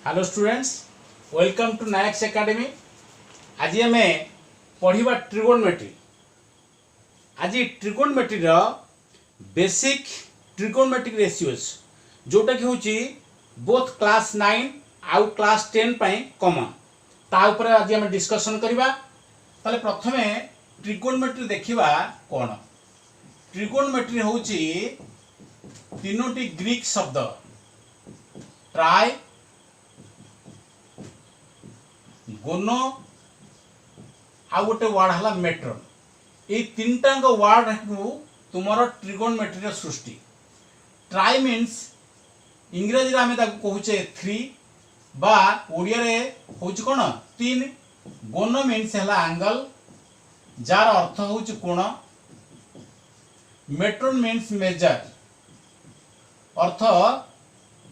Hello students, welcome to Nayak's academy. आज आम पढ़ा ट्रिगोनोमेट्री। आज ट्रिगोनोमेट्री बेसिक ट्रिगोनोमेट्रिक रेशियोज जोटा कि होची बोथ क्लास 9 आउ क्लास 10 कमन ता ऊपर आज आम डिस्कशन करवा। ताले प्रथमे ट्रिगोनोमेट्री देखिबा कोन। ट्रिगोनोमेट्री होची तीनोटी ग्रीक शब्द ट्राई, गोनो आ गोटे वार्ड हला मेट्रन। ये तीनटा वार्ड तुमर ट्रिगोनोमेट्री सृष्टि। ट्राई मीन्स इंग्रजी आम कहूचे 3 बा ओडिया रे होची कोन 3। गोनो मीन्स हला एंगल जार अर्थ होची कोण। मेट्रन मीन्स मेजर अर्थ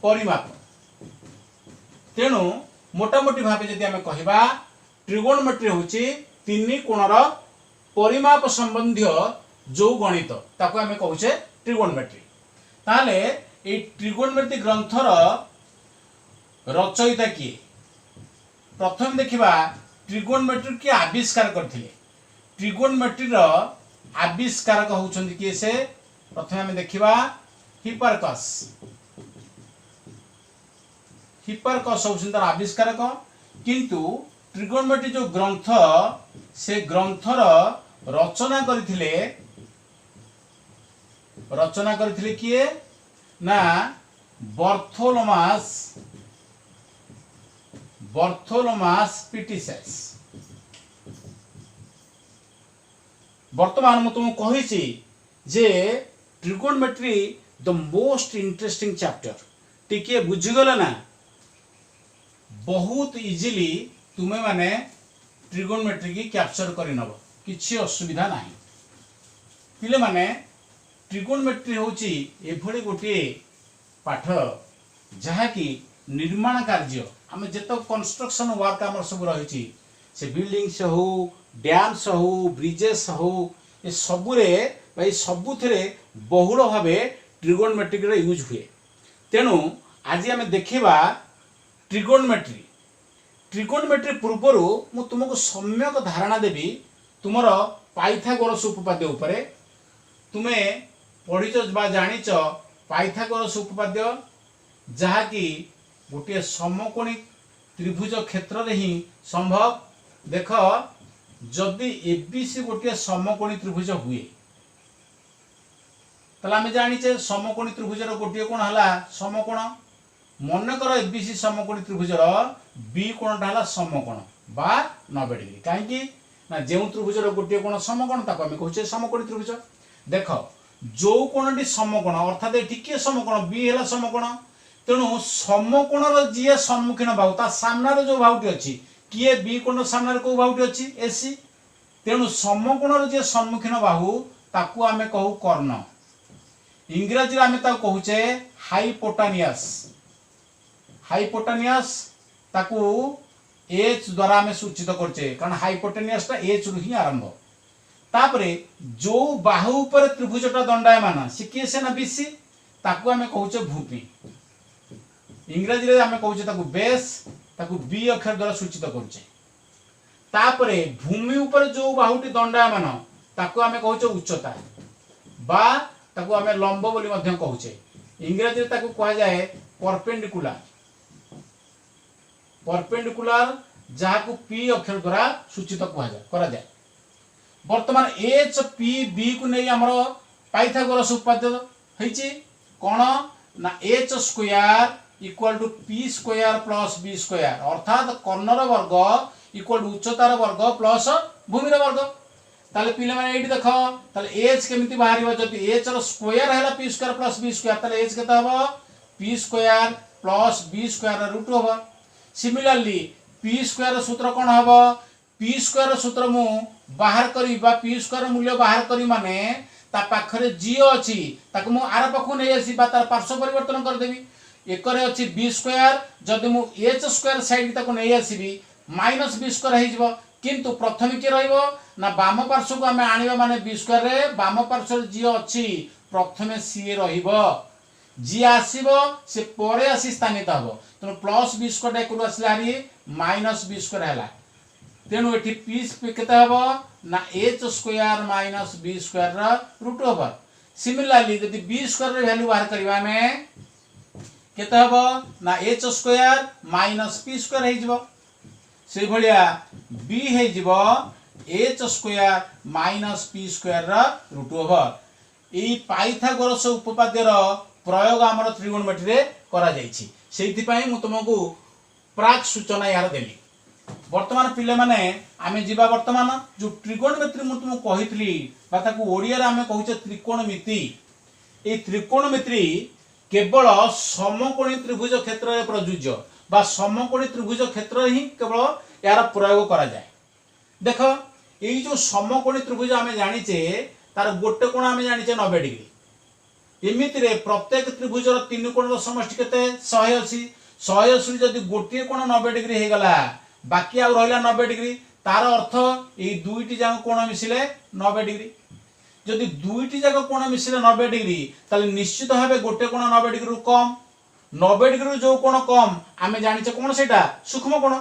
परिमाप। तेणु मोटामोटी भाव जदि आम कहवा ट्रिगोनोमेट्री होची तीन कोणर परिमाप संबंधी जो गणित ताको आम कहूचे ट्रिगोनोमेट्री। ताले ए ट्रिगोनोमेट्री ग्रंथर रचयिता किए? प्रथम देखिबा ट्रिगोनोमेट्री के आविष्कार करथिले। ट्रिगोनोमेट्री आविष्कारक होउछन्ति किए से? प्रथम आम देखिबा हिप्पारकस। हिप्पारकस होउछन्ति तार आविष्कारक। किंतु ट्रिगोनोमेट्री जो ग्रंथ से ग्रंथर रचना करथिले किए ना बर्थोलोमास पिटिसेस। वर्तमान मु तुमको कहिछि जे trigonometry the most interesting chapter. टिके बुझिगला ना? बहुत इजीली तुम्हें माने ट्रिगोनोमेट्री की कैप्चर कर नब, किसी असुविधा नहीं। पिले माने ट्रिगोनोमेट्री होची एभली गोटे पाठ जहा कि निर्माण कार्य आम जेत कंस्ट्रक्शन वर्क आम सब रही से बिल्डिंग्स हो, डैम्स हो, ब्रिजेस हो, ये सबुरे भाई सबुथिरे बहुल भाव ट्रिगोनोमेट्रिक यूज हुए। तेणु आज आम देखिबा ट्रिगोनोमेट्री। ट्रिगोनोमेट्री पूर्वर मु तुमको सम्यक धारणा देवी तुमर पाइथागोरस उपपाद्य उपरे। तुमे पढ़िच बा जानिच पाइथागोरस उपपाद्य जहा कि गोटे समकोणी त्रिभुज क्षेत्र रे ही संभव। देख जदि एबीसी गोटे समकोणी त्रिभुज हुए तला आम जानिचे समकोणी त्रिभुजर गोटे कोण हला समकोण। मन कर एबीसी समकोणी त्रिभुजर बी कोणटा हला समकोण बा 90 डिग्री। कहीं ना जो त्रिभुजर गोटे कोण समकोण ताको आम कहूचे समकोणी त्रिभुज। देख जो कोणटी समकोण अर्थात टिके समकोण बी हला समकोण। तेणु समकोणर जी सम्मुखीन बाहु ता सामनार जो बाहुटी अछि किए बी कोण सामनार को बाहुटी अछि एसी। तेणु समकोणर जी सम्मुखीन बाहु ताकू आम कहू कर्ण। इंग्रजी आम ताकू कहूचे हाइपोटेनियस। हाइपोटेनियस ताकू एच द्वारा आम सूचित करछे कारण हाइपोटेनियस ता एच रु ही आरंभ। तापरे जो बाहु ऊपर त्रिभुजटा दंडायमान से किए से ना बीसी ताकू आम कहूचे भूमि। इंग्रजी रे आम कहूचे ताकू बेस ताकू बी अक्षर द्वारा सूचित करछे। तापरे भूमि ऊपर जो बाहुटी दंडायमान ताकू आम कहूचे उच्चता बा ताकू आम लंब बोली मध्य कहूचे। इंग्रजी रे ताकू कहा जाए परपेंडिकुलर। परपेंडिकुलर जहाँ को पी अक्षर द्वारा सूचित करा जाए। वर्तमान एच पी बी को नहीं आमर पाइथागोरस उपपाद्य होइछि कोन ना H square equal to p square plus b square अर्थात कर्णर वर्ग इक्वल टू उच्चतार वर्ग प्लस भूमिर वर्ग। ताले पिले माने एठी देखो ताले एच केमिति बाहरिबो जदि एच रो स्क्वायर हैला p square plus b square ताले एच केता हबो p square plus b square root हबो। सिमिलरली पी स्क्वायर सूत्र कोन हबो? पी स्क्वायर सूत्र मु बाहर करी बा पी स्क्वायर मूल्य बाहर करी माने ता पाखरे जी अछि ताको मु आर पाखु नै आसी बा तार पार्श्व परिवर्तन कर देबी। एकरे अछि बी स्क्वायर जदि मु एच स्क्वायर साइड ताको नै आसीबी माइनस बी स्क्वायर हे जिवो। किंतु प्रथम के रहइबो ना वाम पार्श्व को आमे आनिबा माने बी स्क्वायर रे वाम पार्श्व जी अछि प्रथमे सी रहिबो। जी आसीबो से परे आसी स्थानित हबो तेणु प्लस बी स्क्वायर एकरु आसला हारी माइनस बी स्क्वायर हैला तेणु एठी पी केते हबो ना H square minus B square रा रूट ओवर सिमिलरली यदि बी स्क्वायर रे वैल्यू बाहर करबा हमें केते हबो ना H square minus P square हे जिवो से भलिया बी हे जिवो H square minus P square रा रूट ओवर एई पाइथागोरस उपपाद्य रो प्रयोग हमर त्रिकोणमिति रे करा जाईछि सेहि पई मु तुमको प्राक सूचना यार देली वर्तमान पिले माने आमे जीवा वर्तमान जो त्रिकोणमिति मु तुमको कहितली बा ताकू ओडिया रे आमे कहूचे त्रिकोणमिति ए त्रिकोणमिति केवल समकोणी त्रिभुज क्षेत्र रे प्रयुज्य बा समकोणी त्रिभुज क्षेत्र ही केवल यार प्रयोग करा जाए देखो एई जो समकोणी त्रिभुज आमे जानिचे तार गोटे कोण आमे जानिचे 90 डिग्री एमिति रे प्रत्येक त्रिभुज रो तीन कोण रो समष्टि केते 180 180 जदि गोटे कोण 90 डिग्री हे गला बाकी आ रहला 90 डिग्री तार अर्थ एई दुईटी जाक कोण मिसिले 90 डिग्री जदि दुईटी जाक कोण मिसिले 90 डिग्री ताले निश्चित भाबे गोटे कोण 90 डिग्री रु कम 90 डिग्री जो कोण कम आमे जानिचे कोण सेटा सूक्ष्म कोण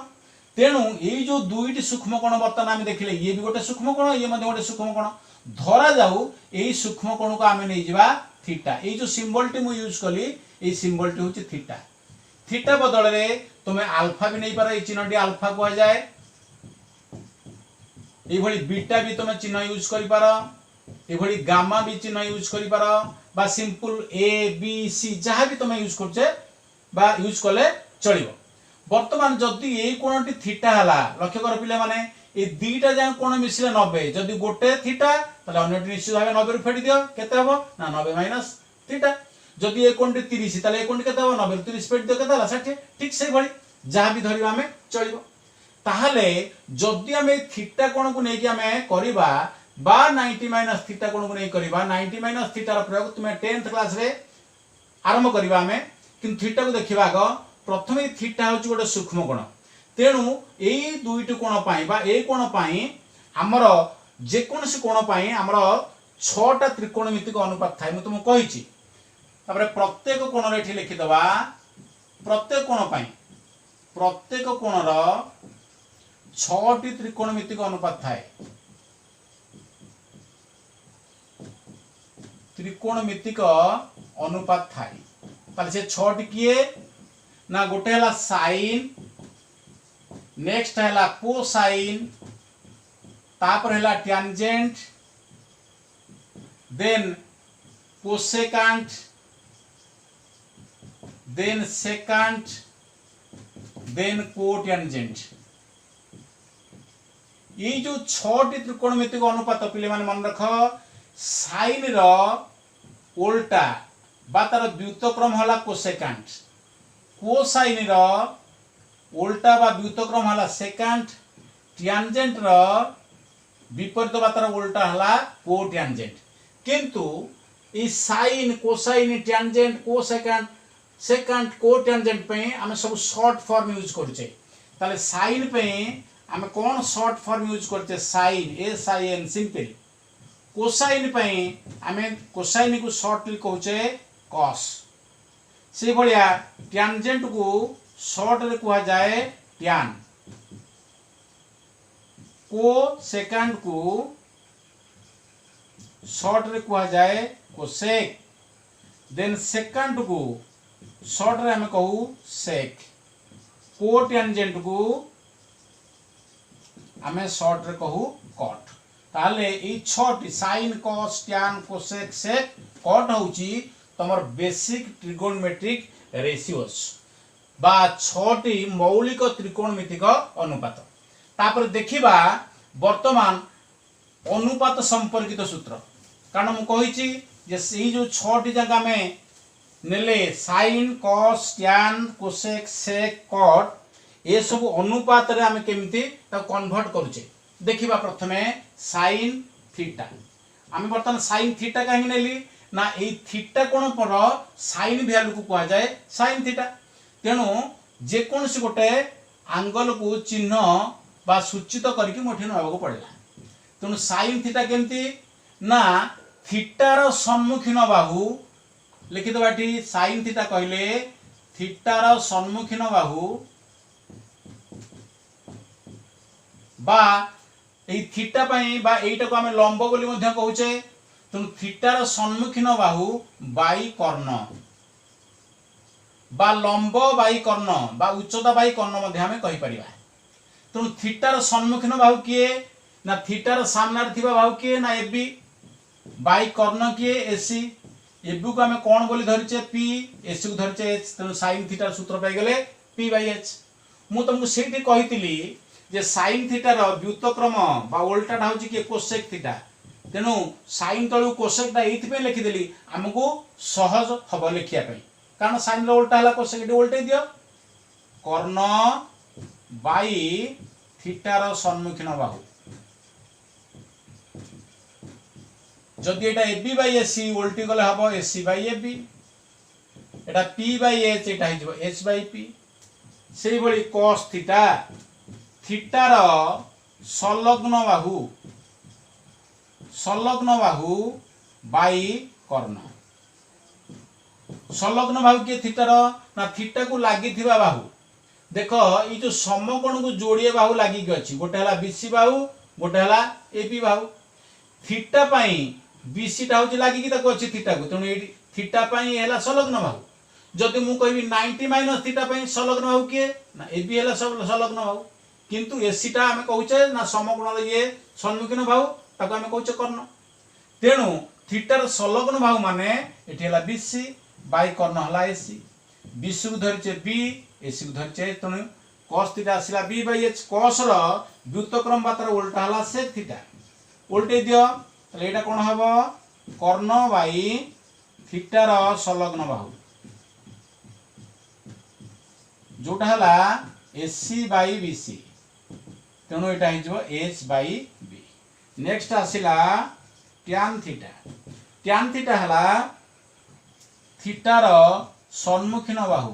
तेणु एई जो दुईटी सूक्ष्म कोण वर्तमान आमे देखिले ये भी गोटे सूक्ष्म कोण ये मध्ये गोटे सूक्ष्म कोण धरा जाऊ एई सूक्ष्म कोण को आमे नै जिबा थीटा एई जो सिंबल टी मु यूज कली एई सिंबल टी होची थीटा थीटा बदल रे तुमे अल्फा भी नै पारो एई चिन्हटी अल्फा को जाय एई भली बीटा भी तुमे चिन्ह यूज करि पारो एई भली गामा भी चिन्ह यूज करि पारो बा सिंपल ए बी सी जहा भी तुमे यूज करछे बा यूज कले चलिबो वर्तमान जदि एई कोणटी थीटा हला लक्ष्य कर पिले माने ए दुईटा जाय कोण मिसिले 90 जदि गोटे थीटा तले अन्यटी निश्चित भाबे 90 रु फेडी दियो केते हबो ना 90 माइनस थीटा जदि ए कोणटी 30 तले ए कोणटी केते हबो 90 रु 30 फेडी दियो केते हला 60 ठीक से भली जहा भी धरिबा हमें चलिबो ताहले जदि हमें थीटा कोण को नै कि हमें करिबा बा 90 माइनस थीटा कोण को नै करिबा 90 माइनस थीटा रो प्रयोग तुमे 10th क्लास रे आरंभ करिबा हमें किंतु थीटा को देखिबा आगो प्रथमे थीटा होची गोटे सूक्ष्म कोण तेणु एई दुईटी कोण पाई बा ए कोण पाई हमर जे कोनसी कोण पाई हमर 6टा त्रिकोणमितिक अनुपात थाय मु तुम कहिची तापर प्रत्येक कोण रे एठी लिखि दबा प्रत्येक कोण पाई प्रत्येक कोण रो 6टी त्रिकोणमितिक अनुपात थाय त्रिकोणमितिक अनुपात थाय ताले से 6टी किए ना गोटे हला साइन नेक्स्ट हला कोसाइन तापर हला tangent then cosecant then secant then cotangent ये जो 6टी त्रिकोणमितिक अनुपात पिले माने मन रख साइन रो उल्टा बा तार व्युत्क्रम हला कोसेकेंट कोसाइन रो उल्टा बा व्युत्क्रम हला सेकेंट टैंजेंट रो विपरीत बा तार उल्टा हला कोटैंजेंट किंतु ई sine cosine tangent cosecant secant cotangent पे हम सब शॉर्ट फॉर्म यूज करछे ताले साइन पे हम कोन शॉर्ट फॉर्म यूज करछे sine S I N simple cosine पे हम कोसाइन को शॉर्टली कहउछे cos से भलिया टैंजेंट को शॉर्ट रे कहा जाए टैन को सेकंड को शॉर्ट रे कहा जाए कोसेक देन सेकंड को शॉर्ट रे हम कहू सेक को टैंजेंट को हमें शॉर्ट रे कहू कॉट ताले ई 6टी sine cos tan cosec sec cot होउची तमर बेसिक ट्रिगोनमेट्रिक रेशियोस बा 6टी मौलिक त्रिकोणमितिक अनुपात तापर देखिबा वर्तमान अनुपात संपर्कित सूत्र कारण मु कहिची जे सेही जो 6टी जगह में नेले sine cos tan cosec sec cot ए सब अनुपात रे हम केमिति ता कन्वर्ट करूचे देखिबा प्रथमे साइन थीटा हम वर्तमान साइन थीटा काहे नेली ना ए थीटा कोण पर साइन वैल्यू को कहा जाए साइन थीटा तेणु जे कोनसी गोटे एंगल को चिन्ह बा सूचित करके मोठी नबाको पड़ला तेणु साइन थीटा केमती ना थीटा रो सम्मुखीन बाहु लिखिदबा एठी sin थीटा कहले थीटार सम्मुखीन बाहु बा एई थीटा पई बा एईटा को हमें लंब बोली मध्य कहूचे तेणु थीटार सम्मुखीन बाहु बाई कर्ण बा लंब बाई कर्ण बा उच्चता बाई कर्ण मध्य हमें कहि परिबा। तेणु थीटार सम्मुखीन बाहु किए ना थीटार सामनार थिबा बाहु किए ना एबी बाई कर्ण किए एसी एबी को हमें कोण बोली धरिचे पी एसी को धरिचे एच तेणु sin थीटार सूत्र पाई गले p बाई h। मु तुमको सेठी कहितली जे sin थीटार व्युत्क्रम बा उल्टाटा होची कि कोसेक थीटा तेणु sin तळु कोसेकटा एइथि पे लिखि देली हमको सहज हबो लिखिया पई कारण sin रो उल्टा हला कोसेक एटी उल्टे दियो कर्ण बाई थीटार सम्मुखीन बाहु जदि एटा AB बाई AC उल्टी गले हबो AC by AB Etah P by H एटा हिजबो H बाई P सेही भली cos थीटा थीटार संलग्न बाहु बाई कर्ण संलग्न बाहु के थीटार ना थीटा को लागि थिबा बाहु देखो ई जो समकोण को जोड़िए बाहु लागि के अछि गोटे हला BC बाहु गोटे हला AB बाहु थीटा पई BC टा होची लागि कि ताको अछि थीटा को तेणु एडी थीटा पई हला संलग्न बाहु जदि मु कहबी 90 माइनस थीटा पई संलग्न बाहु के ना AB हला संलग्न बाहु किंतु एसी टा हमें कहूचे ना समकोण ये सम्मुखीन बाहु ताको हमें कहूचे कर्ण तेणु थीटार संलग्न बाहु माने एठी हला BC बाई कर्ण हला AC BC को धरिचे B AC को धरिचे तेणु cos थीटा आसिला B बाई H cos रो व्युत्क्रम बातर उल्टा हला sec थीटा उल्टे दियो तले एटा कोन हबो कर्ण बाई थीटार संलग्न बाहु जोटा हला AC बाई BC तेणु एटा हिजबो H बाई B नेक्स्ट आसिला tan थीटा हला थीटार सम्मुखीन बाहु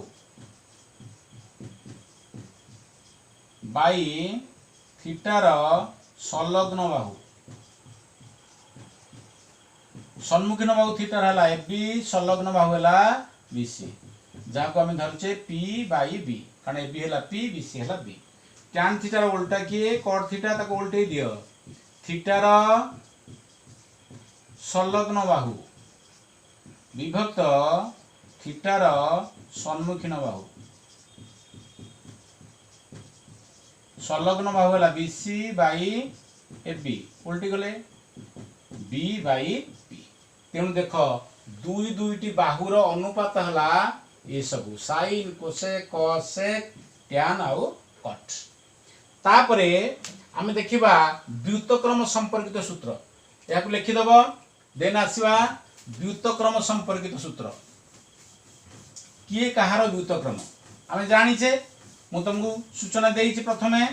बाई थीटार संलग्न बाहु सम्मुखीन बाहु थीटार हला AB संलग्न बाहु हला BC जहाँ को हमें धरचे P बाई B कारण AB हला P BC हला B tan थीटार उल्टा किए cot थीटा ताको उल्टे दियो थीटार संलग्न बाहु विभक्त थीटार सम्मुखीन बाहु संलग्न बाहु हला BC बाई AB उल्टी गले B बाई P तेणु देख दुई दुईटी बाहुर अनुपात हला ये सब sin कोसेक cosec tan आउ cot तापरे आमे देखिबा व्युत्क्रम संपर्कित सूत्र याकु लिखि दबो देन आसीबा व्युत्क्रम संपर्कित सूत्र किए कहार व्युत्क्रम आमे जानिचे मु तुमको सूचना देइछि प्रथमे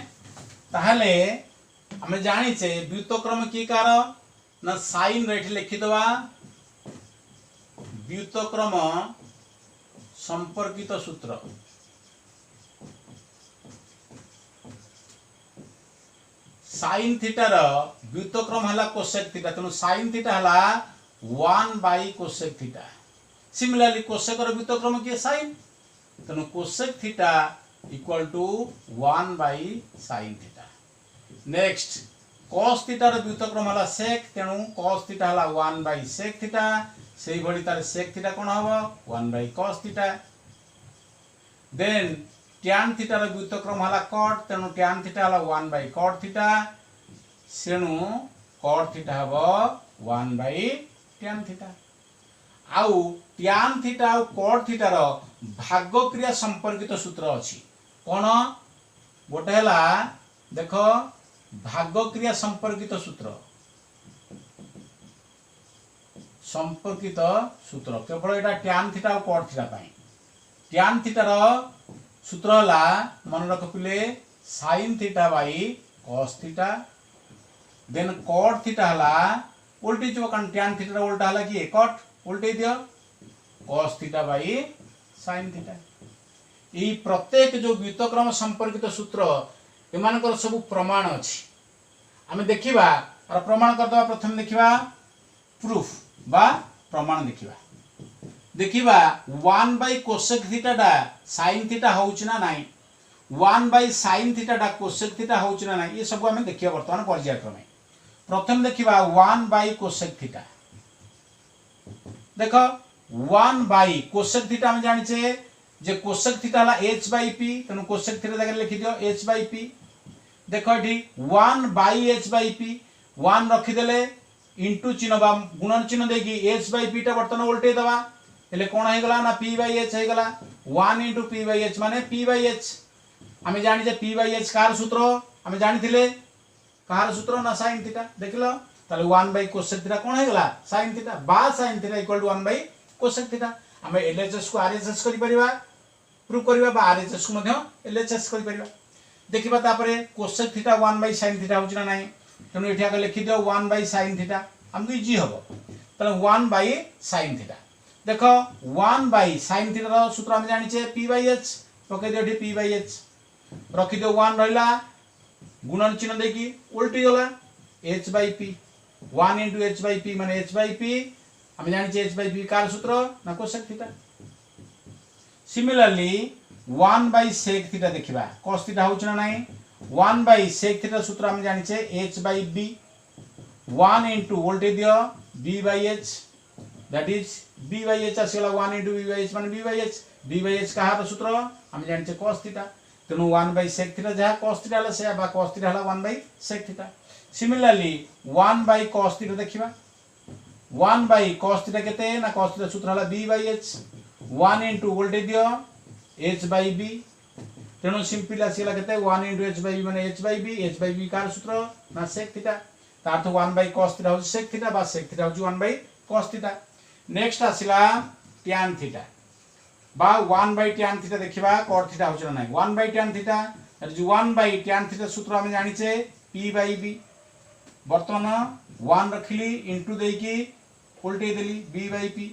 ताहले आमे जानिचे व्युत्क्रम की कहार ना sin रेठ लिखि दबा व्युत्क्रम संपर्कित सूत्र sin थीटार व्युत्क्रम हला कोसेक थीटा तेणु sin थीटा हला 1 by cosec theta similarly cosec रो व्युत्क्रम के sin तेणु cosec theta equal to 1 by sin theta next cos theta रो व्युत्क्रम हला sec तेणु cos थीटा हला 1 बाई sec थीटा सेही भली तार sec थीटा कोन हबो 1 by cos theta then tan theta रो व्युत्क्रम हला cot तेणु tan थीटा हला 1 बाई cot थीटा सेणु cot थीटा हबो 1 बाई tan थीटा आउ tan थीटा आउ cot थीटा रो भाग क्रिया संपर्कित सूत्र अछि कोन गोटे हला देखो भाग क्रिया संपर्कित सूत्र केवल एटा tan थीटा और cot थीटा पाई tan थीटा रो सूत्र हला मन रख पिले sin theta by cos theta then cot theta हला उल्टी जो कारण tan थीटा रो उल्टा हला कि cot उल्टे दियो cos theta by sin theta ई प्रत्येक जो व्युत्क्रम संपर्कित सूत्र एमानकर सब प्रमाण अछि आमे देखिबा और प्रमाण करदवा प्रथम देखिबा प्रूफ बा प्रमाण देखिबा देखिबा 1 बाय कोसेक थीटा डा sin थीटा होउछ ना नाही 1 बाय sin थीटा डा कोसेक थीटा होउछ ना नाही ये सब हमें देखिबा वर्तमान पर्यायक्रमे प्रथम देखिबा 1 बाय कोसेक थीटा देखो 1 बाय कोसेक थीटा हम जानि छे जे cosec theta La h by p Tanu cosec theta जगह लिखि दियो h बाय p देखो एठी 1 बाय h बाय p 1 रखि देले इनटू चिन्ह बा गुणन चिन्ह देकी h बाय p टा वर्तमान उल्टे दबा एले कोन हे गला ना p बाय h हे गला 1 इनटू p बाय h माने p बाय h हमें जानि जे p बाय h कार सूत्र हमें जानि थिले कार सूत्र ना sin थीटा देखलो ताले 1 बाय कोसेक थीटा कोन हे गला sin थीटा बा sin theta equal to 1 by cosec theta हमें LHS को RHS करि परिबा प्रूव करिबा बा RHS को मध्य LHS करि परिबा देखिबा तापरे cosec theta 1 by sin theta होउछ ना नाही तनु एठी आके लिखि दियो 1 बाय sin थीटा हमको इजी हबो ताले 1 बाय sin थीटा देखो 1 बाय sin थीटा रो सूत्र हम जानि छे p बाय h पके दियो एठी p बाय h रखि दियो 1 रहला गुणन चिन्ह देकी उल्टी गला h by p 1 into h by p माने h बाय p हम जानि छे h बाय p कार सूत्र ना cosec theta similarly 1 by sec theta देखिबा cos थीटा होउछ ना नाही 1 बाय sec थीटा सूत्र हम जानि छे h बाय b 1 into वोल्टेज दियो b by h that is b by h आसेला 1 into b बाय h माने b बाय h कहार सूत्र हम जानि छे cos थीटा तनु 1 बाय sec थीटा जहा cos थीटा हला से बा cos थीटा हला 1 by sec theta similarly 1 by cos theta देखिबा 1 बाय cos थीटा केते ना cos थीटा सूत्र हला b बाय h 1 into वोल्टेज दियो h बाय b तेणु सिंपल आसीला केते 1 into h बाय b माने h बाय b कार सूत्र ना sec थीटा तार तो 1 बाय cos थीटा हो sec थीटा बा sec थीटा हो 1 बाय cos थीटा नेक्स्ट आसीला tan थीटा बा 1 बाय tan थीटा देखिबा cot थीटा हो ना 1 by tan theta that is 1 by tan theta सूत्र हम जानि छे p बाय b वर्तमान 1 रखिली इनटू देकी उल्टे देली b बाय p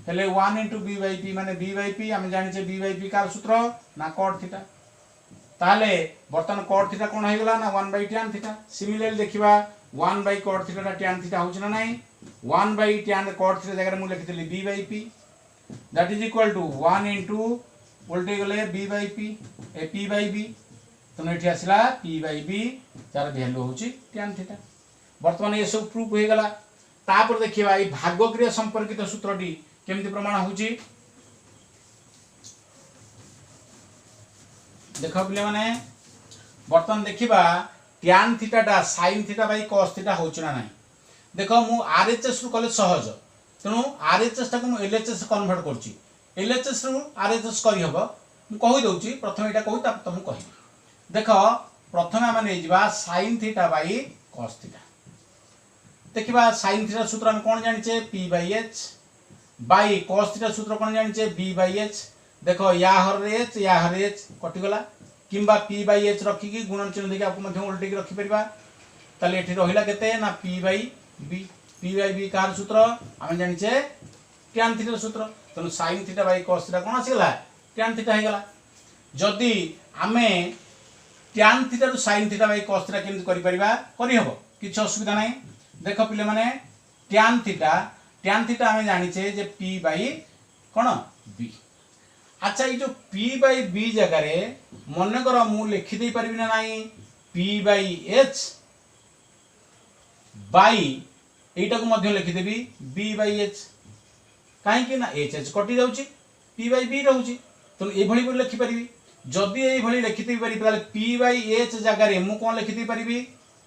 हेले 1 into b by p माने b by p हम जानि छे b by p कार सूत्र ना cot थीटा ताले वर्तमान cot थीटा कोन हे गला ना 1 by tan थीटा सिमिलरली देखिबा 1 by cot थीटा टा tan थीटा होछ ना नाही 1 by tan cot थीटा जगह मु लिखितली b by p that is equal to 1 into उल्टे गले b by p A p by b तनो एठी आसिला p by b jar value होची tan थीटा वर्तमान ये सब प्रूफ हो गला तापर देखिबा ई भागक्रिया संपर्कित सूत्रटी केमति प्रमाण होची देखो पिले माने बर्तन देखिबा tan थीटा डा sin theta by cos theta होच ना नाही देखो मु RHS रु कले सहज तनु RHS टाको मु LHS कन्वर्ट करची LHS रु RHS करी हबो मु कहि दउची प्रथम एटा कहि ता तुम कहि देखो प्रथम हम नै जिबा sin theta by cos theta देखिबा sin थीटा सूत्र हम कोन जानि छे p by h by cos theta सूत्र कोन जानि छे b बाय h देखो या हर h कटि गला किंबा p बाय h रखि की गुणन चिन्ह देखि आपको मध्य उल्टे की रखि परिबा तले एठी रहिला केते ना p बाय b कार सूत्र हम जानि छे tan थीटा सूत्र तनु sin theta by cos theta कोन आसीला tan थीटा हे गला जदी हमें tan थीटा रु sin theta by cos theta केमति करि परिबा करि हबो किछ असुविधा नै देखो पिले माने tan थीटा हमें जानि छे जे p बाय कोन b अच्छा ये जो p बाय b जगह रे मन कर मु लिखि दे परबी ना नाही p बाय h बाय एटा को मध्य लिखि देबी b बाय h काहे कि ना h h कटि जाउची p बाय b रहउची तो ए भली लिखि परबी जदी ए भली लिखि दे परबी ताले p बाय h जगह रे मु कोन लिखि दे परबी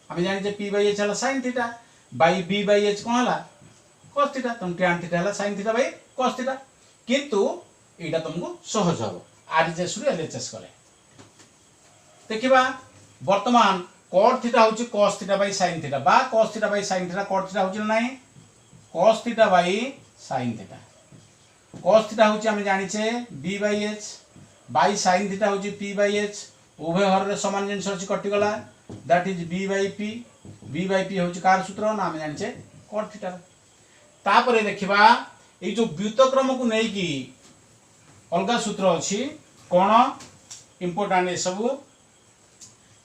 हम जानि जे p बाय h हला sin theta by b by h कोन हला cos थीटा तुम tan थीटा हला sin theta by cos theta किंतु एटा तुमको सहज हबो RHS रु LHS कले देखिबा वर्तमान cot थीटा होची cos theta by sin theta बा cos theta by sin theta cot theta होची नाही cos theta by sin theta cos theta होची हम जानि छे b by h by sin theta होची p बाय h उभय हर रे समान जिंस अछि कटि गला that is b by p होची कार सूत्र ना हम जानि छे cot थीटा तापरे देखिबा ए जो व्युत्क्रम को नै की अलगा सूत्र अछि कोन इंपोर्टेंट ए सब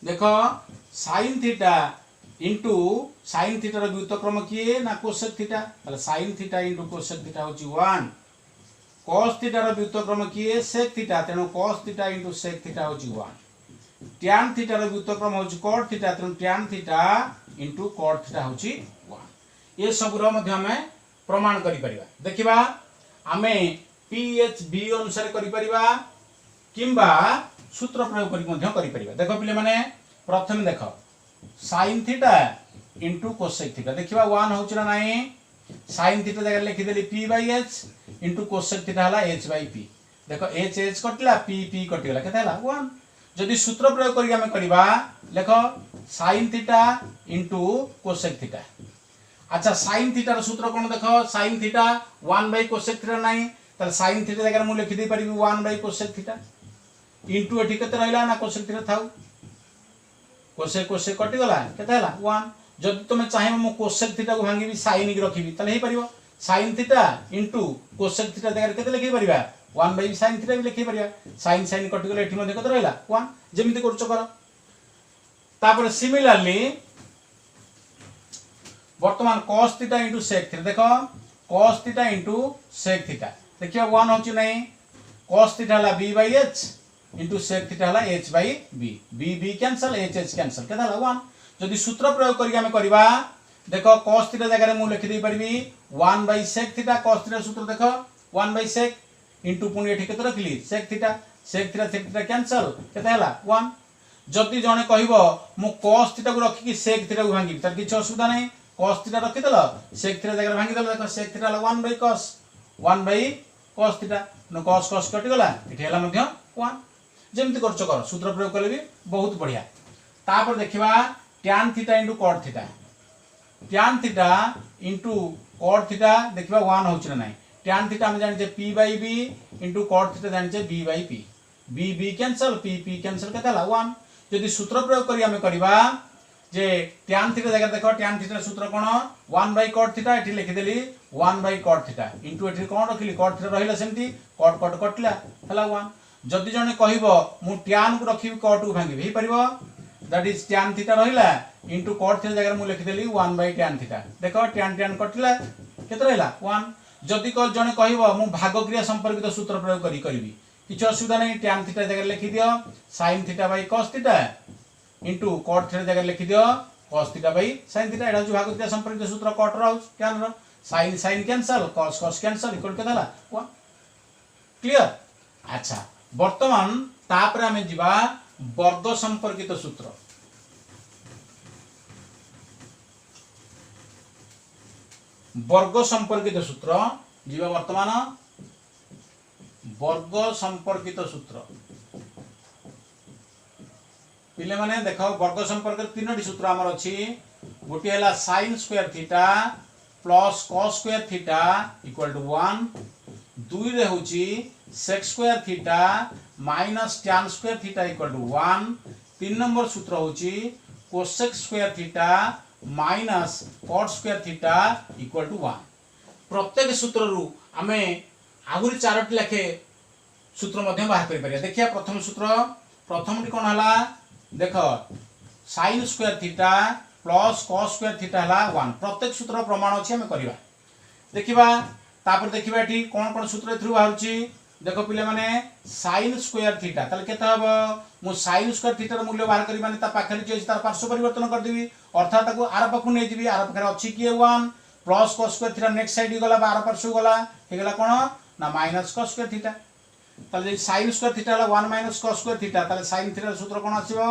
देखो sin theta into sin theta रो व्युत्क्रम किए ना कोसेक थीटा ताले sin theta into cosec theta होची 1 cos थीटा रो व्युत्क्रम किए sec थीटा तेणु cos theta into sec theta होची 1 tan थीटा रो व्युत्क्रम होची cot थीटा तेणु tan theta into cot theta होची 1 ये सब रो मध्ये हमें प्रमाण करि परिबा देखिबा हमें PHB अनुसार करि परिबा किंबा सूत्र प्रयोग करि मध्ये करि परिबा देखो पिले माने प्रथम देखो sin theta into cosec theta देखिबा 1 होची ना नाही sin थीटा जगह लिखि देली p/h into cosec थीटा हला h/p देखो h कटला p कटिला केते हला 1 जदि सूत्र प्रयोग करी हमें करबा देखो sin theta into cosec theta अच्छा sin थीटा रो सूत्र कोन देखो sin थीटा 1/cosec थीटा नाही त sin थीटा जगह मु लिखि दे परिबी 1/cosec थीटा into एठी केते रहला ना cosec थीटा थाउ cosec कटि गला केते हला 1 जदि तुम चाहे मु cosec थीटा को भांगी sin की रखिबी तले हे परिबो sin theta into cosec theta जगह केते लिखि परिबा 1/sin थीटा भी लिखि परिबा sin कटि गले एठी मध्ये केते रहला 1 जेमिति करछ कर तापर सिमिलरली वर्तमान cos theta into sec theta देखो cos theta into sec theta देखियो 1 होची नै cos थीटा हला b/h into sec थीटा हला h/b b cancel h cancel केते हला 1 जदि सूत्र प्रयोग करी हमें करबा देखो cos थीटा जगह मु लिखि दे परबी 1/sec थीटा cos थीटा सूत्र देखो 1/sec into पुनी एठी केते रखली sec थीटा कैंसिल केते हला 1 जदि जने कहबो मु cos थीटा को रखी कि sec थीटा को भांगी तर किछ असुविधा नै cos थीटा रखि देलो sec थीटा जगह भांगी देलो देखो sec थीटा हला 1/cos थीटा न cos कटि गला एठी हला मध्ये 1 जेमति करछ कर सूत्र प्रयोग करले भी बहुत बढ़िया तापर देखिबा tan theta into cot theta tan theta into cot theta देखिबा 1 होछ ना tan थीटा हम जानि जे p/b into cot थीटा जानि जे b/p b cancel p cancel केते हला 1 यदि सूत्र प्रयोग करी हमें करबा जे tan थीटा जगह देखो tan थीटा सूत्र कोन 1/cot थीटा एठी लिखि देली 1/cot थीटा into एठी कोन रखिली cot थीटा रहिला सेमति cot कटला हला 1 जदि जने कहबो मु tan को रखिबी cot को भांगी हे परिबो that is tan थीटा रहिला into cot थीटा जगह मु लिखि देली 1/tan थीटा देखो tan कटला केते रहिला 1 जदि को जने कहबो मु भाग क्रिया संपर्कित सूत्र प्रयोग करी करबी किछ असुविधा नै tan थीटा जगह लिखि दियो sin theta by cos theta into cot theta जगह लिखि दियो cos theta by sin theta एडा जो भाग क्रिया संपर्कित सूत्र cot रो tan रो sin cancel cos cancel equal केते हला 1 क्लियर अच्छा वर्तमान तापर हमें जिबा वर्ग संपर्कित सूत्र वर्ग संपर्कित सूत्र जीवा वर्तमान वर्ग संपर्कित सूत्र पिले माने देखो वर्ग संपर्कित तीनोटी सूत्र हमर अछि गोटी हला sin square theta plus cos square theta equal to 1 दुई रे होची sec square theta minus tan square theta equal to 1 तीन नंबर सूत्र होची cosec square theta minus cot square theta equal to 1 प्रत्येक सूत्र रु हमें आगुरी चारोटी लेखे सूत्र मध्य बाहर करि परिया देखिया प्रथम सूत्र प्रथमटी कोन हला देखो sin square theta plus cos square theta हला 1 प्रत्येक सूत्र प्रमाण अछि हमें करिवा देखिबा तापर देखिबा एठी कोन सूत्र थ्रू बाहरची देखो पिले माने sin स्क्वायर थीटा तले केते हबो मु sin स्क्वायर थीटा रो मूल्य बाहर करी माने ता पाखरे जे तार पार्श्व परिवर्तन कर देबी अर्थात ताको आर पाखु नै जिबी आर पाखरे अछि कि 1 plus cos square theta next side गला बा आर पार्श्व गला हे गला कोन ना माइनस cos स्क्वायर थीटा तले sin स्क्वायर थीटा हला 1 माइनस cos स्क्वायर थीटा तले sin थीटा सूत्र कोन आसीबो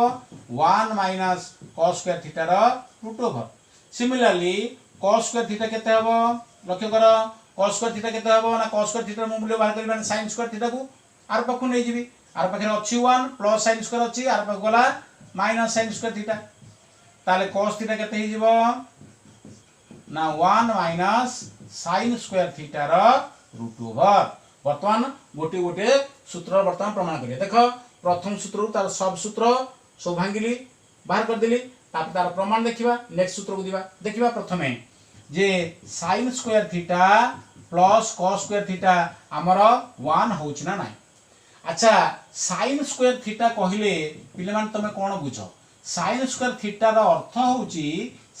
1 माइनस cos स्क्वायर थीटा रो root over similarly cos square theta केते हबो लक्ष्य करो cos स्क्वायर थीटा केते हबो ना cos स्क्वायर थीटा मूल्य बाहर करी माने sin स्क्वायर थीटा को आर पाखु नै जिबी आर पाखरे अछि 1 प्लस sin स्क्वायर अछि आर पाखु गला माइनस sin स्क्वायर थीटा ताले cos थीटा केते हि जिवो ना 1 माइनस sin स्क्वायर थीटा रो रूट ओवर वर्तमान गोटे गोटे सूत्र वर्तमान प्रमाण करिया देखो प्रथम सूत्र तार सब सूत्र सब भांगिली बाहर कर देली तापर तार प्रमाण देखिबा नेक्स्ट सूत्र को दिबा देखिबा प्रथमे जे sin square theta plus cos square theta हमर 1 होछ ना नाही अच्छा sin स्क्वायर थीटा कहिले पिले मान तमे कोन बुझो sin स्क्वायर थीटा रो अर्थ होची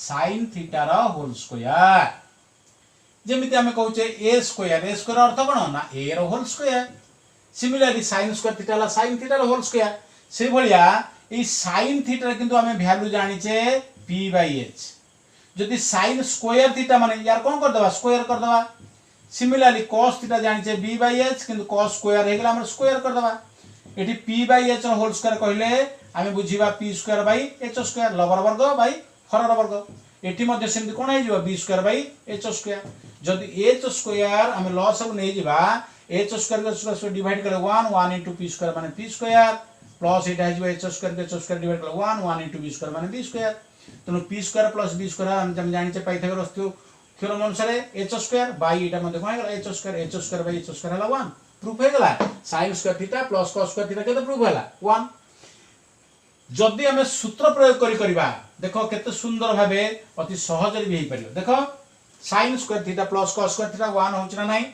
sin थीटा रो होल स्क्वायर जेमिति आमे कहूचे ए स्क्वायर अर्थ कोन ना ए रो whole square similarly sin square theta ला sin थीटा रो होल स्क्वायर से भलिया ई sin थीटा किंतु आमे वैल्यू जानिचे p/h जदि sin स्क्वायर थीटा माने यार कोन कर दबा स्क्वायर कर दबा सिमिलरली cos थीटा जानिचे b/h किंतु cos स्क्वायर हे गेला हमर स्क्वायर कर दबा एठी p/h रो होल स्क्वायर कहले आमे बुझिबा p square bye h square lover वर्ग बाय हरर वर्ग एठी मध्ये सेमति कोन हे जिवो b square bye h square जदि h स्क्वायर आमे लॉस सब नै जिबा h स्क्वायर को डिवाइड करे 1 1 into p स्क्वायर माने p स्क्वायर प्लस एटा जिवो h स्क्वायर के h स्क्वायर डिवाइड करे 1 1 into b स्क्वायर माने b स्क्वायर तनो p square plus b square हम जानि छे पाइथागोरस थ्योरम अनुसार h स्क्वायर बाय एटा मध्ये कोन गेला h square by h square हला 1 प्रूफ हे गेला sin square theta plus cos square theta केते प्रूफ हला 1 जदि हमें सूत्र प्रयोग करिबा देखो केते सुंदर भाबे अति सहज रे भी हे परियो देखो sin square theta plus cos square theta 1 होछ ना नाही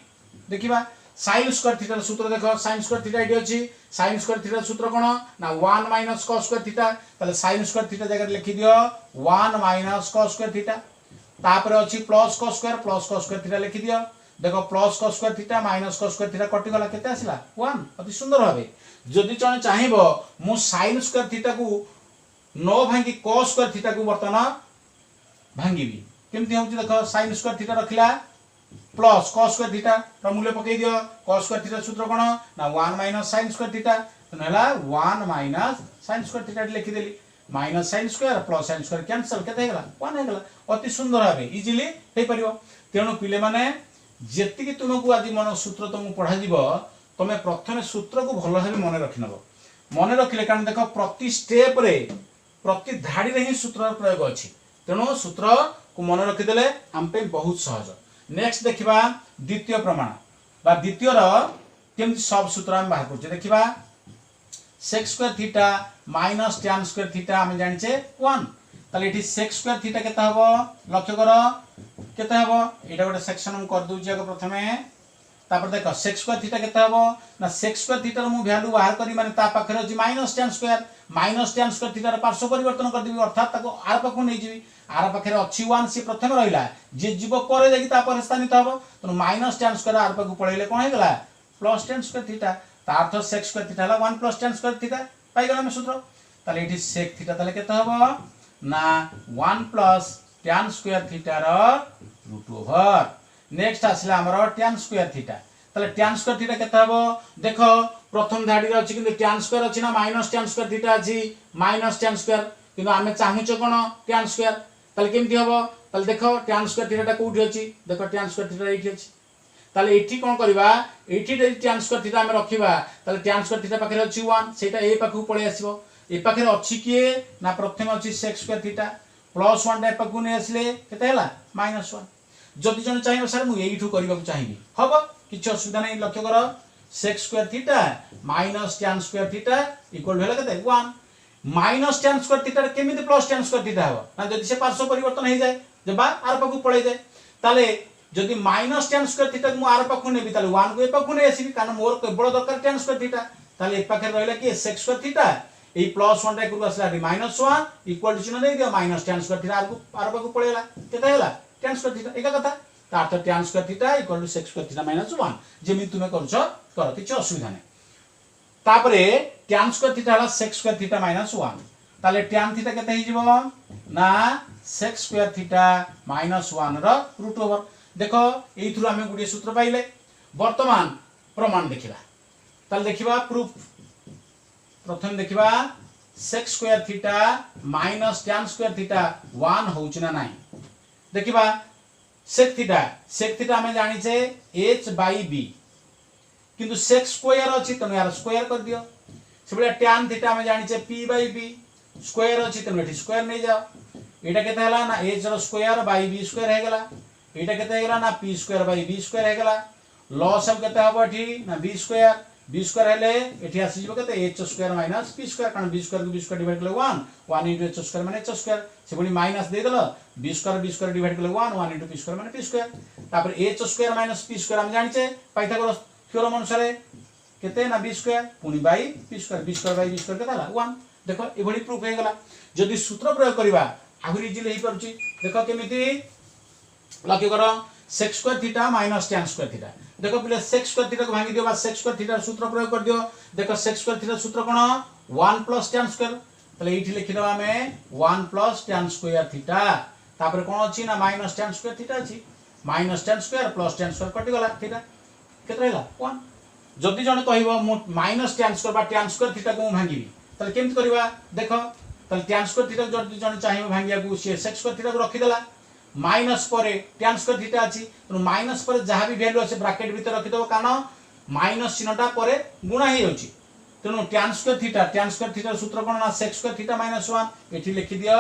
देखिबा sin स्क्वायर थीटा सूत्र देखो sin स्क्वायर थीटा एटी अछि sin स्क्वायर थीटा सूत्र कोन ना 1 - cos स्क्वायर थीटा तले sin स्क्वायर थीटा जगह लिखि दियो 1 - cos स्क्वायर थीटा तापर अछि प्लस cos स्क्वायर थीटा लिखि दियो देखो plus cos square theta minus cos square theta कटि गला केते आसिला 1 अति सुंदर भाबे जदि चने चाहिबो मु sin स्क्वायर थीटा को न भांगी cos स्क्वायर थीटा को वर्तमान भांगीबी केमति होउची देखो sin स्क्वायर थीटा रखिला प्लस cos स्क्वायर थीटा र मूल्य पकई दियो cos स्क्वायर थीटा सूत्र कोन ना 1 - sin स्क्वायर थीटा तनला 1 - sin स्क्वायर थीटा लिखि देली minus sin square plus sin square cancel केते हे गेला 1 हे गेला अति सुंदर भाबे इजीली हे परियो तेनु पिले माने जेति कि तुमको आज मन सूत्र तुम पढ़ा जीव तमे प्रथमे सूत्र को भल भाबे मन रखिनबो मन रखिले कारण देखो प्रति स्टेप रे प्रति धाड़ी रे ही सूत्र प्रयोग अछि तेनु सूत्र को मन रखि देले हम पे बहुत सहज नेक्स्ट देखिबा द्वितीय प्रमाण बा द्वितीय र केमति सब सूत्र हम बाहर करछे देखिबा sec square theta minus tan square theta हम जानि छे 1 ताले एठी sec स्क्वायर थीटा केता हबो लक्ष्य करो केता हबो एटा गोटे सेक्शन हम कर दूची आगे प्रथमे तापर देखो sec स्क्वायर थीटा केता हबो ना sec स्क्वायर थीटा मु वैल्यू बाहर करी माने ता पाखरे अछि -tan स्क्वायर थीटा रे पार्श्व परिवर्तन कर दिबी अर्थात ताको आर पाखु नै जिबी आर पाखरे अछि 1 से प्रथमे रहिला जे जीव करे जाकी ता पर स्थानित हबो तनो -tan स्क्वायर आर पाखु पळेले कोन हे गेला +tan स्क्वायर थीटा ता अर्थ sec स्क्वायर थीटा हला 1 + tan स्क्वायर थीटा पाई गेला हम सूत्र ताले एठी sec थीटा ताले केता हबो ना 1 + tan स्क्वायर थीटा रो रूट ओवर नेक्स्ट आसला हमरो tan स्क्वायर थीटा ताले tan स्क्वायर थीटा केता हबो देखो प्रथम धाडी रे अछि किंतु tan स्क्वायर अछि ना -tan स्क्वायर थीटा अछि -tan स्क्वायर किंतु आमे चाहू छ कोन tan स्क्वायर ताले केमति हबो ताले देखो tan स्क्वायर थीटा कोठी अछि देखो tan स्क्वायर थीटा एठी अछि ताले एठी कोन करबा एठी tan स्क्वायर थीटा हम रखिबा ताले tan स्क्वायर थीटा पाखरे अछि 1 सेटा ए पाखु पळे आसीबो ए पाखरे अछि किए ना प्रथम अछि sec स्क्वायर थीटा +1 डे पाखु ने आसले केते हला -1 जदि जन चाहिबो सर मु एइठु करबा चाहिबी हबो किछ असुविधा नै लक्ष्य करो sec square theta -tan square theta equal भेला केते 1 -tan स्क्वायर थीटा केमिति +tan स्क्वायर थीटा हबो ना जदि से पार्श्व परिवर्तन हे जाय जे बा आर पाखु पळे जाय ताले जदि -tan स्क्वायर थीटा मु आर पाखु नेबी ताले 1 को ए पाखु ने आसीबी कारण मोर केवल दरकार tan स्क्वायर थीटा ताले ए पाखे रहला कि sec स्क्वायर थीटा ए +1 रे को आसला -1 इक्वल टू चिन्ह दे दियो -tan स्क्वायर थीटा आर पाखु पळेला केते होला tan स्क्वायर थीटा एका कथा ता अर्थ tan square theta equal to sec square theta -1 जेमि तुमे करछो कर किछ असुविधा नै तापरे tan स्क्वायर थीटा हला sec स्क्वायर थीटा -1 ताले tan थीटा केते हि जिवो ना sec स्क्वायर थीटा -1 रो रूट ओवर देखो एई थ्रु हमें गुडी सूत्र पाइले वर्तमान प्रमाण देखिबा ताले देखिबा प्रूफ प्रथम देखिबा sec square theta -tan square theta 1 होउछ ना नाही देखिबा sec थीटा हमें जानि छे h/b किंतु sec स्क्वायर अछि तनो यार स्क्वायर कर दियो सेबले tan थीटा हमें जानि छे p/b स्क्वायर अछि तनो एठी स्क्वायर नै जाओ एटा केते हला ना h रो स्क्वायर बाय b स्क्वायर हे गेला एटा केते हेला ना p square by b square हे गेला लॉस सब केते हबो एठी ना b स्क्वायर हेले एठी आसी जिवो केते h स्क्वायर - p स्क्वायर कारण b स्क्वायर को b स्क्वायर डिवाइड करले 1 into h स्क्वायर माने h स्क्वायर से बडी माइनस दे देलो b स्क्वायर डिवाइड करले 1 into p स्क्वायर माने p स्क्वायर तापर h स्क्वायर - p स्क्वायर हम जानि छे पाइथागोरस थ्योरम अनुसार केते ना b स्क्वायर पुनी by p square b square by b square केते हला 1 देखो ए बडी प्रूफ हे गेला जदी सूत्र प्रयोग करबा आहुरी इजीली हे परछि देखो केमिति लक्ष्य करो sec square theta minus tan square theta. देखो पहले sec square थीटा को भांगी दियो बा sec square थीटा सूत्र प्रयोग कर दियो। देखो sec square थीटा सूत्र कोन 1 plus tan square तले इठी लिखि दबा में 1 plus tan square थीटा तापर कोन अछि ना माइनस tan square थीटा अछि minus tan square plus tan square कटि गला थीटा केत रहला 1। जदि जण कहइबो माइनस tan square बा tan square थीटा को भांगीबी तले केमति करबा देखो तले tan square थीटा जदि जण चाहिबो भांगिया को से sec square थीटा को रखि देला माइनस पर tan square थीटा अछि तो माइनस पर जहां भी वैल्यू আছে ब्रैकेट भीतर रखि दबो कारण माइनस चिन्हटा पर गुणा हे होछि तेनु tan square थीटा सूत्र कोन ना sec square थीटा minus 1 एठी लिखि दियो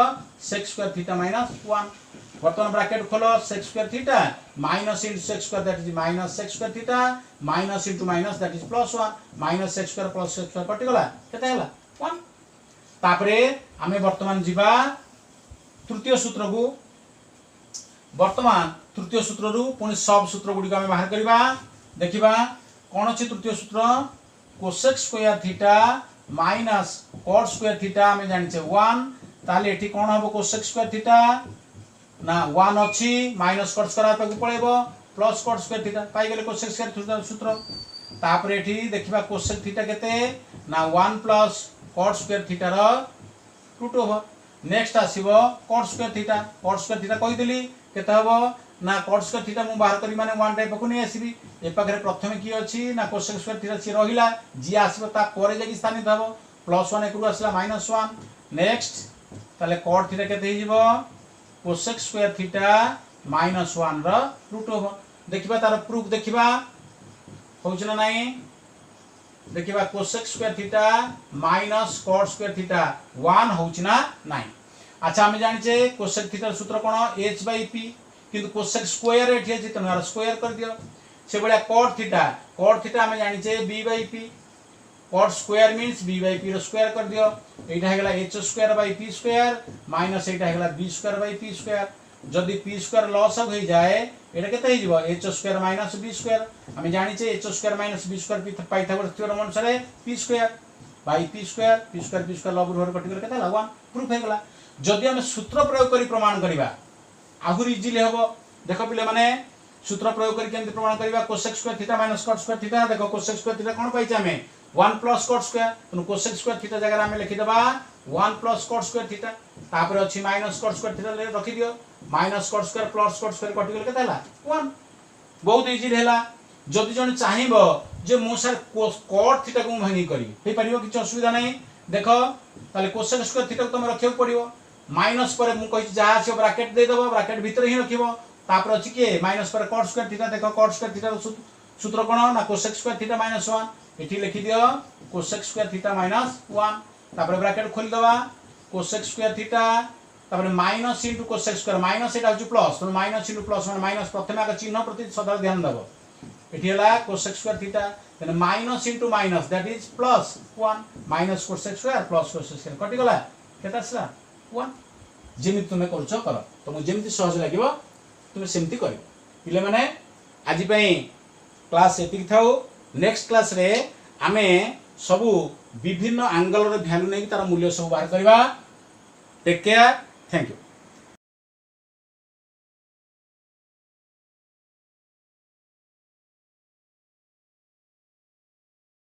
sec square थीटा minus 1 वर्तमान ब्रैकेट खोलो sec square theta minus into sec square that is minus sec square theta minus into minus that is plus 1 minus sec square plus sec square कटि गला केते हला 1 तापरे हमें वर्तमान जीवा तृतीय सूत्र को वर्तमान तृतीय सूत्र रु पुनी सब सूत्र गुडी को हमें बाहर करबा देखिबा कोन अछि तृतीय सूत्र cosec square theta minus cot square theta हमें जानि छे 1 ताले एठी कोन हबो cosec square थीटा ना 1 अछि माइनस cot square पे पळेबो प्लस cot square थीटा पाई गेले cosec square थीटा सूत्र तापर एठी देखिबा cosec थीटा केते ना 1 प्लस cot square थीटा रो रूट ओवर नेक्स्ट आसीबो cot square थीटा कहि देली केते हबो ना cot square थीटा मु बाहर करी माने 1 टाइप को नै आसीबी ए पाखरे प्रथमे की अछि ना cosec square थीटा छि रहिला जी आसीबो ता परे जकी स्थानित हबो +1 एकरु आसला -1 नेक्स्ट ताले cot थीटा केते हि जिवो cosec square थीटा -1 रो रूट ओवर देखिबा तार प्रूफ देखिबा होउछ ना नाही देखिबा cosec square theta minus cot square theta 1 होउछ ना नाही अच्छा हम जानि छे cosec थीटा सूत्र कोन h/p किंतु cosec स्क्वायर एठी अछि तनो स्क्वायर कर दियो से बळिया cot थीटा हम जानि छे b/p cot square means b/p रो स्क्वायर कर दियो एटा हेगला h² / p² माइनस एटा हेगला b² / p² जदि p² लॉस हो जाए एटा केते हि जिवो h² - b² हम जानि छे h² - b² पाइथागोरस थ्योरम अनुसार p² / p² लॉग रूट कटि केते ला 1 प्रूफ हेगला जदि हम सूत्र प्रयोग करी प्रमाण करिबा आहुर इजीली हबो देखो पिले माने सूत्र प्रयोग करी केमति प्रमाण करिबा cosec square theta - cot square theta देखो cosec square थीटा कोन पाइछ हमें 1 plus cot square तो cosec square थीटा जगह हमें लिखि देबा 1 plus cot square थीटा तापर अछि minus cot square थीटा ले रखि दियो minus cot square plus cot square कटि गेल केते हला 1 बहुत इजी हेला जदि जण चाहिबो जे मो सर cot थीटा को भांगी करी हे परिबो किछ असुविधा नै देखो ताले cosec square थीटा को तुम रखियो पड़िबो माइनस पर मु कहि जा छै ब्रैकेट दे देबो ब्रैकेट भीतर ही रखिबो तापर अछि के माइनस पर cot square थीटा देखो cot square थीटा सूत्र कोन ना cosec square थीटा -1 एठी लिखि दियो cosec square थीटा -1 तापर ब्रैकेट खोल दबा cosec square थीटा तापर minus into cosec square minus एटा होची प्लस तो माइनस इनटू प्लस माने माइनस प्रथमे आगे चिन्ह प्रति सदा ध्यान दबो एठी हला cosec square theta then minus into minus that is +1 minus cosec square plus cosec square कटि गला केता आसला 1 जेमिति तुमे करछो कर तुम जेमिति सहज लागिबो तुमे सेमति करियो पिले माने आजि पई क्लास एतिक थाओ नेक्स्ट क्लास रे आमे सबु विभिन्न एंगल रे वैल्यू नै तार मूल्य सब बाहर करबा टेक केयर थैंक यू।